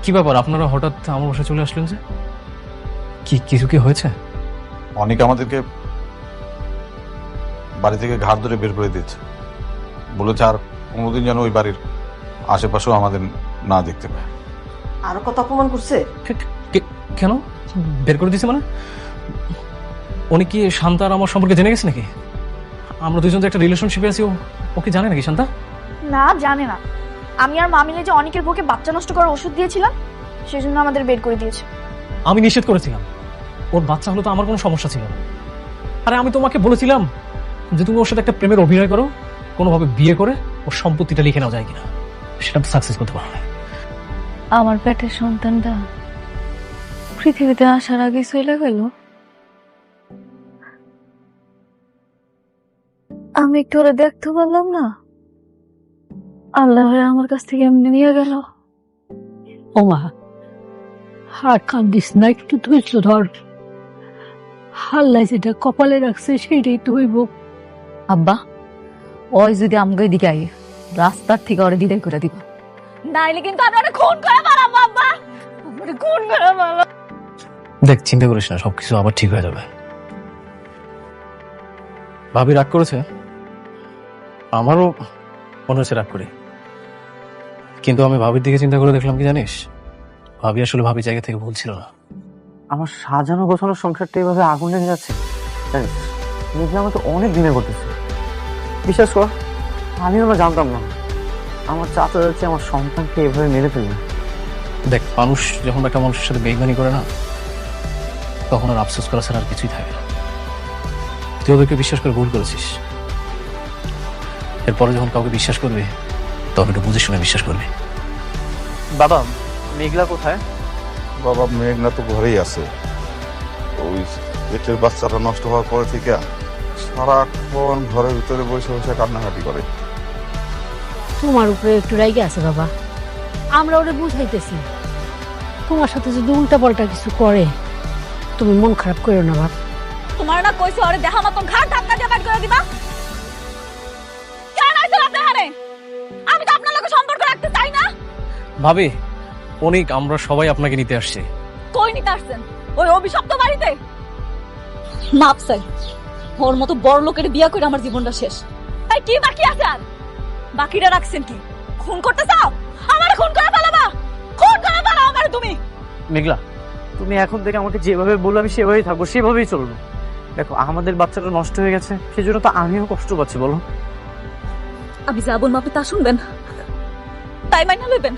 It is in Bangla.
কি ব্যাপার, আপনারা হঠাৎ আমার বাসায় চলে আসলেন যে? কিছু কি হয়েছে? অনেকে আমাদেরকে বাড়ি থেকে ঘাট ধরে বের করে দিয়েছে, বলেছে আর কোনোদিন যেন ওই বাড়ির আশেপাশেও আমাদের না দেখতে পায়। আরো কত অপমান করছে? কেন বের করে দিয়েছে মানে? উনি কি শান্তা আর আমার সম্পর্কে জেনে গেছে নাকি? আমরা দুজন যে একটা রিলেশনশিপে আছি, ও কি জানে নাকি শান্তা? না, জানে না। আমি আর মা মিলে যে অনেকের বুকে বাচ্চা নষ্ট করার ওষুধ দিয়েছিলাম, সেজন্য আমাদের বের করে দিয়েছে। আমি নিষেধ করেছিলাম, ওর বাচ্চা হলো তো আমার কোনো সমস্যা ছিল না। আরে আমি তোমাকে বলেছিলাম যে তুমি ওর সাথে একটা প্রেমের অভিনয় করো, কোনোভাবে বিয়ে করে ওর সম্পত্তিটা লিখে নেওয়া যায় কিনা, সেটা তো সাকসেস করতে পারো না। আমার পেটের সন্তানটা পৃথিবীতে আসার আগে চলে গেল। আমি একটু ওরা দেখতে পারলাম না, আল্লাহ আমার কাছ থেকে এমনি নিয়ে গেল। ওমা, আর কান্দিস না, একটু ধৈর্য ধর। আল্লাহ যেটা কপালে রাখছে সেইটাই তো হইব। আব্বা, ওই যদি আমগো দিকে আই, রাস্তার থেকে ওরে বিদায় করে দিব, নাইলে কিন্তু আপনারা খুন করে মারাবো। আব্বা, আপনারা খুন করে মারাবো। দেখ, চিন্তা করিস না, সবকিছু আবার ঠিক হয়ে যাবে। ভাবি রাগ করেছে, আমারও মনে হচ্ছে রাগ করি, কিন্তু আমি ভাবির দিকে চিন্তা করে দেখলাম কি জানিস, ভাবি আসলে ভাবি জায়গা থেকে ভুল ছিল না। আমার সাজানো গোছানোর সংসারটা এভাবে আগুন লেগে যাচ্ছে, জানিস মেঘলা আমাকে অনেক দিনে করতেছে। বিশ্বাস কর, আমি আমরা জানতাম না আমার চাচা যাচ্ছে আমার সন্তানকে এভাবে মেরে ফেলবে। দেখ, মানুষ যখন একটা মানুষের সাথে বেইমানি করে না, তখন আর আফসোস করা ছাড়া আর কিছুই থাকে না। তুই ওদেরকে বিশ্বাস করে ভুল করেছিস, এরপরে যখন কাউকে বিশ্বাস করবি তখন একটু বুঝে শুনে বিশ্বাস করবি। বাবা, মেঘলা কোথায়? বাবা, মেঘনা তো ঘরেই আছে। ওই পেটের বাচ্চাটা নষ্ট হওয়ার পরে থেকে সারাক্ষণ ঘরের ভিতরে বসে বসে কান্নাকাটি করে। তোমার উপরে একটু রাইগে আছে বাবা, আমরা ওরে বুঝাইতেছি। তোমার সাথে যদি উল্টা পাল্টা কিছু করে, তুমি মন খারাপ করো না বাপ। তোমার না কইছে ওরে দেখা মতন ঘাট ধাক্কা দিয়ে বের করে দিবা? কেন আইছেন আপনি এখানে? আমি তো আপনার লগে সম্পর্ক রাখতে চাই না। ভাবি, অনেক আমরা সবাই আপনাকে নিতে আসছি। কই নিতে আসছেন? ওই অভিশপ্ত বাড়িতে? মাপ চাই, ওর মতো বড় লোকের বিয়া করে আমার জীবনটা শেষ। এই কি বাকি আছে আর? বাকিটা রাখছেন কি? খুন করতে চাও? আমারে খুন করে ফেলাবা? খুন করে ফেলাও আমারে তুমি। মেঘলা, তুমি এখন থেকে আমাকে যেভাবে বললো আমি সেভাবেই থাকবো, সেভাবেই চলবো। দেখো, আমাদের বাচ্চাটা নষ্ট হয়ে গেছে, সেজন্য তো আমিও কষ্ট পাচ্ছি, বলো। আমি যা বলবো আপনি তা শুনবেন, তাই মাইনা লইবেন?